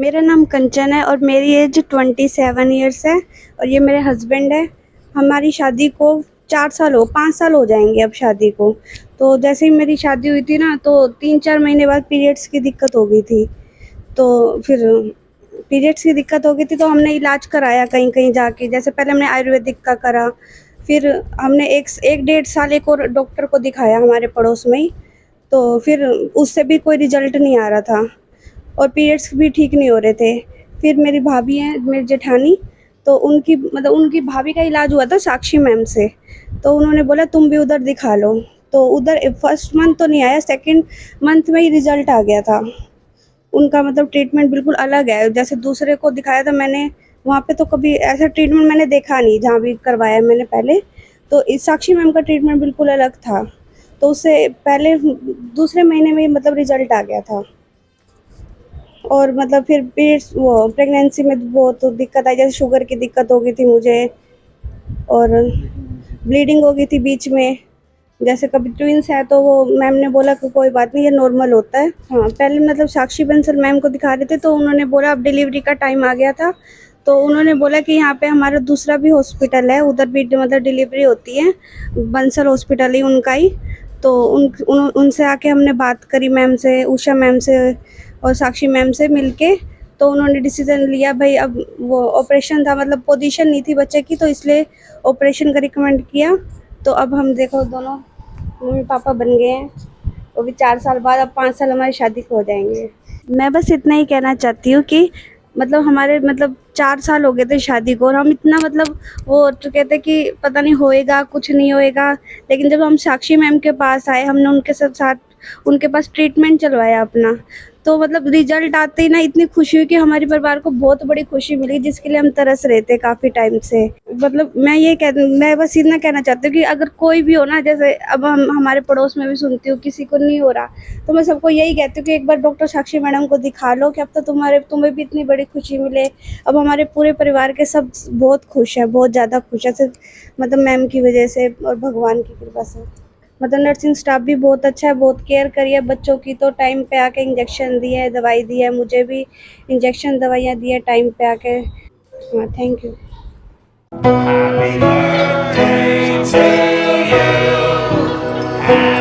मेरा नाम कंचन है और मेरी एज 27 ईयर्स है और ये मेरे हस्बैंड है। हमारी शादी को 5 साल हो जाएंगे अब शादी को। तो जैसे ही मेरी शादी हुई थी ना, तो 3-4 महीने बाद पीरियड्स की दिक्कत हो गई थी। तो फिर पीरियड्स की दिक्कत हो गई थी, तो हमने इलाज कराया कहीं कहीं जाके। जैसे पहले हमने आयुर्वेदिक का करा, फिर हमने एक 1.5 साल एक और डॉक्टर को दिखाया हमारे पड़ोस में ही। तो फिर उससे भी कोई रिजल्ट नहीं आ रहा था और पीरियड्स भी ठीक नहीं हो रहे थे। फिर मेरी भाभी हैं, मेरी जेठानी, तो उनकी भाभी का इलाज हुआ था साक्षी मैम से। तो उन्होंने बोला तुम भी उधर दिखा लो। तो उधर फर्स्ट मंथ तो नहीं आया, सेकंड मंथ में ही रिजल्ट आ गया था। उनका ट्रीटमेंट बिल्कुल अलग है। जैसे दूसरे को दिखाया था मैंने, वहाँ पे तो कभी ऐसा ट्रीटमेंट मैंने देखा नहीं जहाँ भी करवाया मैंने पहले। तो इस साक्षी मैम का ट्रीटमेंट बिल्कुल अलग था। तो उससे पहले दूसरे महीने में ही रिजल्ट आ गया था। और फिर पीरियड्स वो प्रेगनेंसी में बहुत दिक्कत आई, जैसे शुगर की दिक्कत हो गई थी मुझे और ब्लीडिंग हो गई थी बीच में। जैसे कभी ट्विंस है तो वो मैम ने बोला कि कोई बात नहीं, ये नॉर्मल होता है। हाँ, पहले साक्षी बंसल मैम को दिखा रहे थे, तो उन्होंने बोला अब डिलीवरी का टाइम आ गया था। तो उन्होंने बोला कि यहाँ पे हमारा दूसरा भी हॉस्पिटल है, उधर भी डिलीवरी होती है, बंसल हॉस्पिटल ही उनका ही। तो उनसे आके हमने बात करी मैम से, उषा मैम से और साक्षी मैम से मिलके। तो उन्होंने डिसीजन लिया भाई, अब वो ऑपरेशन था, पोजीशन नहीं थी बच्चे की, तो इसलिए ऑपरेशन का रिकमेंड किया। तो अब हम देखो दोनों मम्मी पापा बन गए हैं। वो भी 4 साल बाद, अब 5 साल हमारी शादी को हो जाएंगे। मैं बस इतना ही कहना चाहती हूँ कि हमारे 4 साल हो गए थे शादी को और हम इतना वो तो कहते कि पता नहीं होएगा कुछ नहीं होएगा। लेकिन जब हम साक्षी मैम के पास आए, हमने उनके साथ उनके पास ट्रीटमेंट चलवाया अपना, तो रिजल्ट आते ही ना इतनी खुशी हुई कि हमारे परिवार को बहुत बड़ी खुशी मिली, जिसके लिए हम तरस रहे थे काफ़ी टाइम से। मैं बस इतना कहना चाहती हूँ कि अगर कोई भी हो ना, जैसे अब हम हमारे पड़ोस में भी सुनती हूँ किसी को नहीं हो रहा, तो मैं सबको यही कहती हूँ कि एक बार डॉक्टर साक्षी मैडम को दिखा लो, कि अब तो तुम्हें भी इतनी बड़ी खुशी मिले। अब हमारे पूरे परिवार के सब बहुत खुश हैं, बहुत ज़्यादा खुश है, सिर्फ मैम की वजह से और भगवान की कृपा से। नर्सिंग स्टाफ भी बहुत अच्छा है, बहुत केयर करी है बच्चों की। तो टाइम पे आके इंजेक्शन दिए है, दवाई दी है, मुझे भी इंजेक्शन दवाइयाँ दी है टाइम पे आके। हाँ, thank you. Happy birthday to you.